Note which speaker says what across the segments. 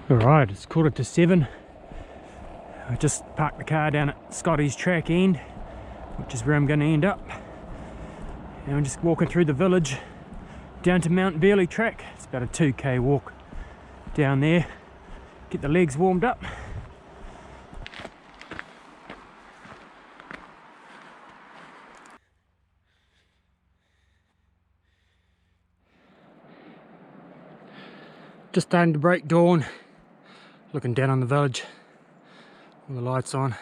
Speaker 1: Alright, it's 7:15. I just parked the car down at Scotty's track end, which is where I'm going to end up. And I'm just walking through the village down to Mount Bealey track. It's about a 2k walk down there. Get the legs warmed up. Just starting to break dawn. Looking down on the village, all the lights on.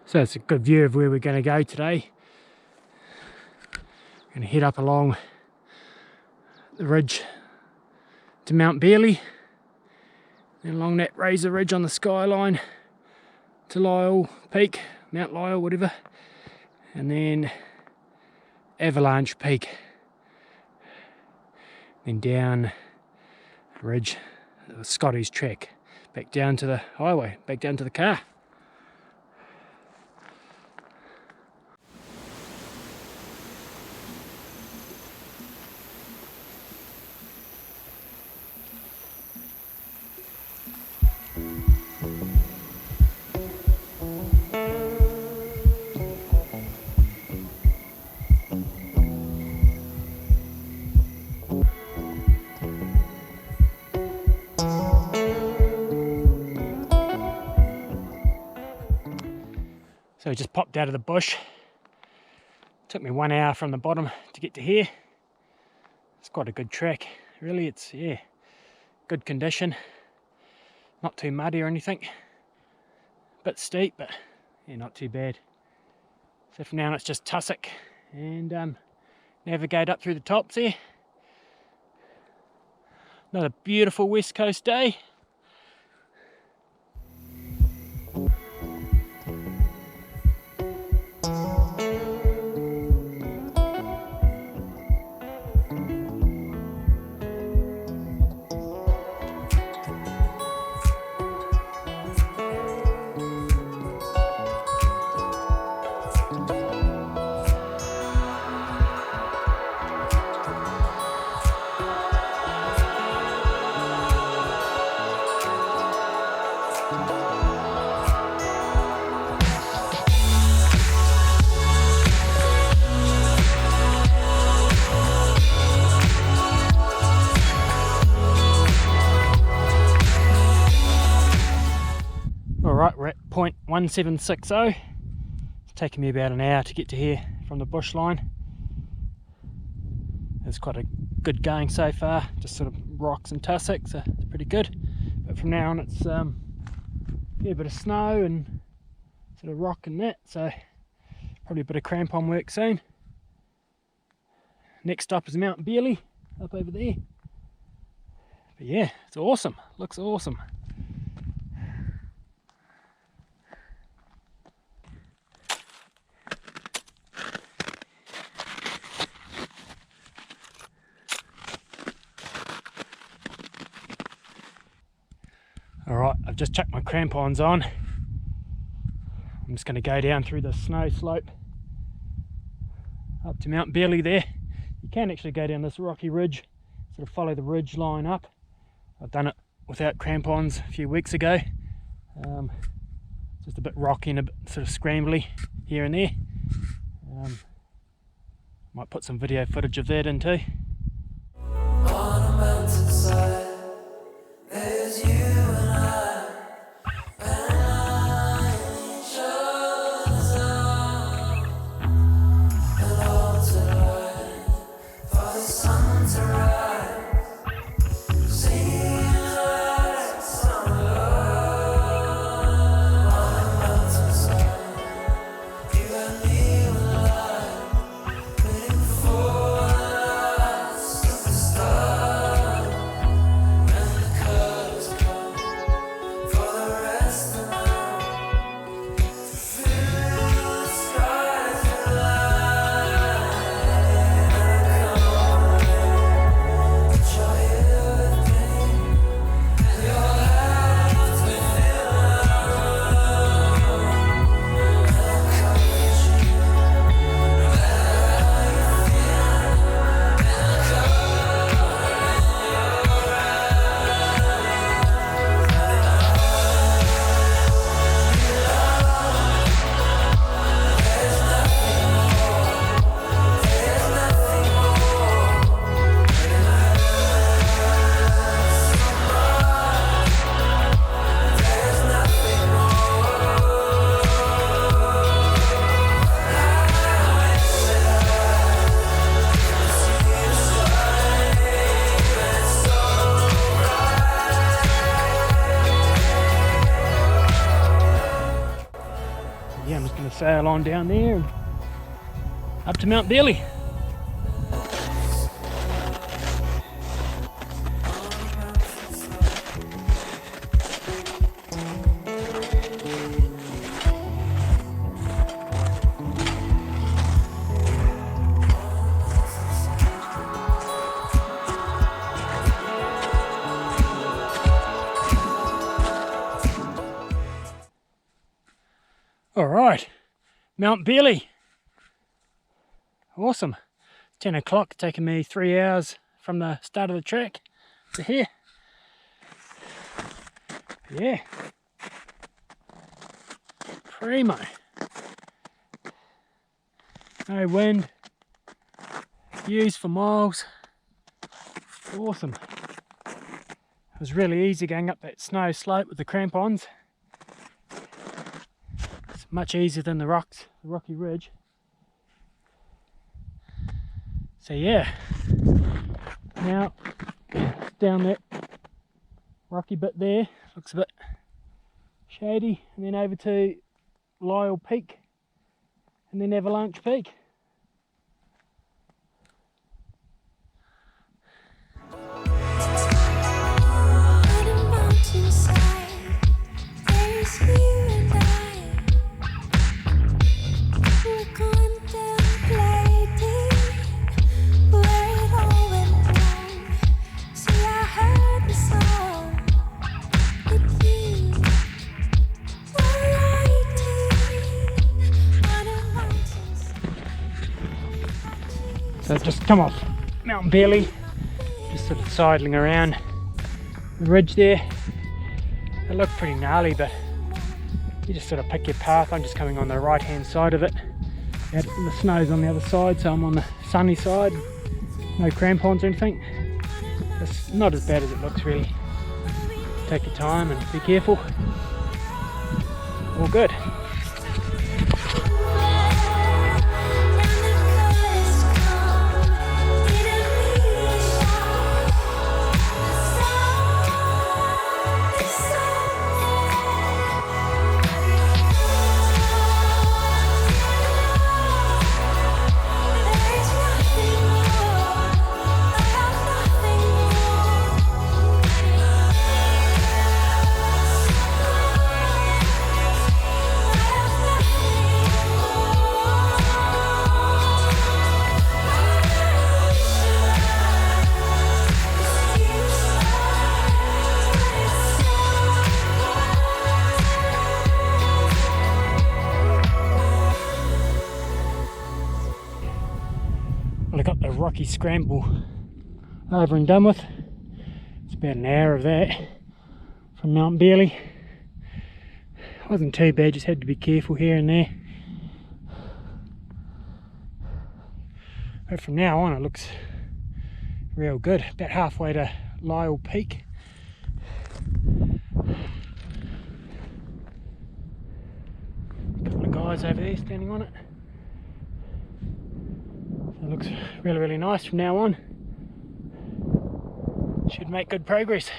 Speaker 1: So it's a good view of where we're going to go today. We're going to head up along the ridge to Mount Bealey, and along that razor ridge on the skyline to Lyle Peak, Mount Lyle, whatever, and then Avalanche Peak, then down the ridge, Scotty's track, back down to the highway, back down to the car. So we just popped out of the bush. Took me 1 hour from the bottom to get to here. It's quite a good track, really. It's, yeah, good condition. Not too muddy or anything. Bit steep, but yeah, not too bad. So for now it's just tussock and navigate up through the tops here. Another beautiful west coast day. Alright, we're at point 1760. It's taken me about an hour to get to here from the bush line. It's quite a good going so far, just sort of rocks and tussock, so it's pretty good. But from now on it's yeah, a bit of snow and sort of rock and that, so probably a bit of crampon work soon. Next stop is Mount Bealey, up over there. But yeah, it's awesome, looks awesome. Alright, I've just chucked my crampons on. I'm just going to go down through the snow slope up to Mount Bealey there. You can actually go down this rocky ridge, sort of follow the ridge line up. I've done it without crampons a few weeks ago. Just a bit rocky and a bit sort of scrambly here and there. Might put some video footage of that in too.
Speaker 2: On a mountainside, there's you and I, and each other's arms, and all tonight for the sun to rise, singing like summer love. On a mountainside, you and me were alive, waiting for the light.
Speaker 1: Yeah, I'm just going to sail on down there and up to Mount Bealey. All right, Mount Bealey. Awesome. 10 o'clock, taking me 3 hours from the start of the trek to here. Yeah. Primo. No wind. Views for miles. Awesome. It was really easy going up that snow slope with the crampons. It's much easier than the rocks, the rocky ridge. So yeah, now down that rocky bit there, looks a bit shady, and then over to Lyle Peak and then Avalanche Peak. So just come off Mount Bealey, just sort of sidling around the ridge there. It looked pretty gnarly, but you just sort of pick your path. I'm just coming on the right hand side of it. The snow's on the other side, so I'm on the sunny side. No crampons or anything. It's not as bad as it looks really. Take your time and be careful. All good. Well, I got the rocky scramble over and done with. It's about an hour of that from Mount Bealey. Wasn't too bad, just had to be careful here and there. But from now on it looks real good. About halfway to Lyle Peak. A couple of guys over there standing on it. It looks really, really nice from now on. Should make good progress.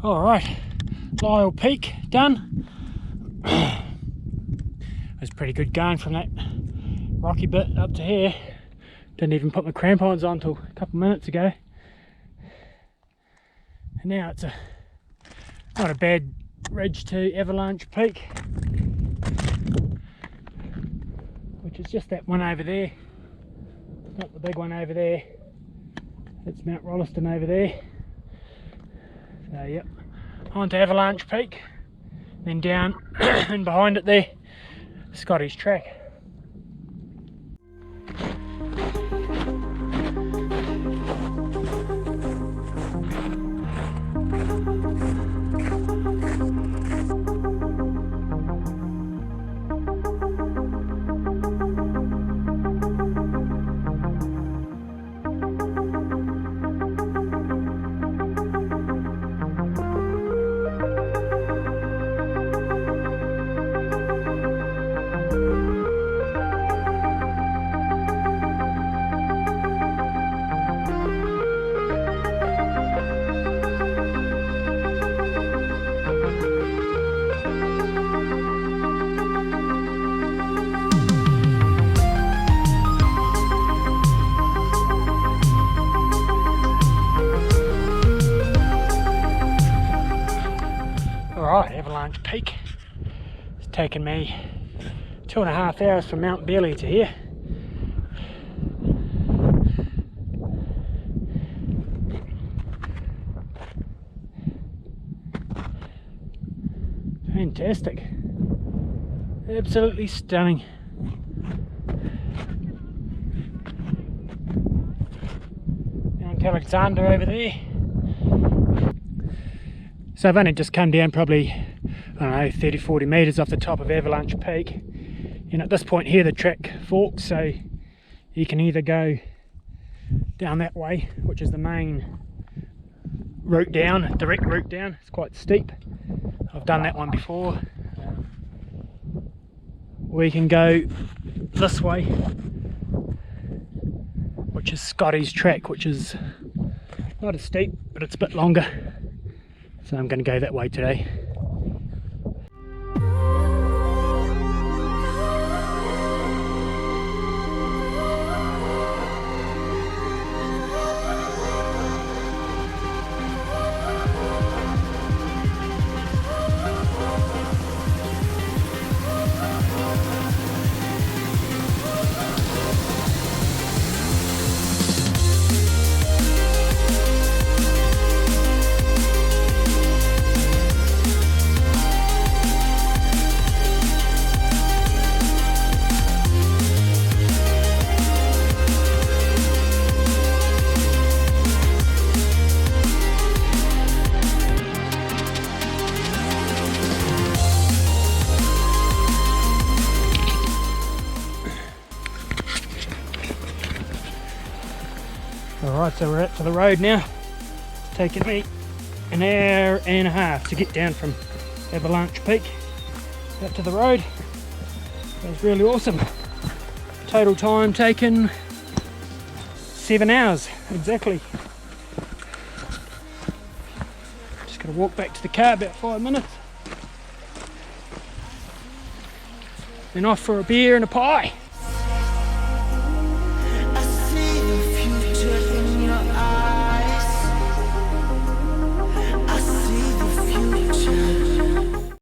Speaker 1: Alright, Lyle Peak done. It was pretty good going from that rocky bit up to here. Didn't even put my crampons on until a couple minutes ago. And now it's not a bad ridge to Avalanche Peak, which is just that one over there. Not the big one over there. It's Mount Rolleston over there. So yep, on to Avalanche Peak, then down and behind it there, Scotty's Track. taken me 2.5 hours from Mount Bealey to here. Fantastic. Absolutely stunning. Mount Alexander over there. So I've only just come down probably, I don't know, 30-40 metres off the top of Avalanche Peak. And at this point here the track forks, so you can either go down that way, which is the main route down, direct route down. It's quite steep. I've done that one before. Or you can go this way, which is Scotty's track, which is not as steep, but it's a bit longer. So I'm going to go that way today. Alright, so we're out to the road now. It's taken me an hour and a half to get down from Avalanche Peak out to the road. That was really awesome. Total time taken 7 hours exactly. Just gotta walk back to the car about 5 minutes. Then off for a beer and a pie.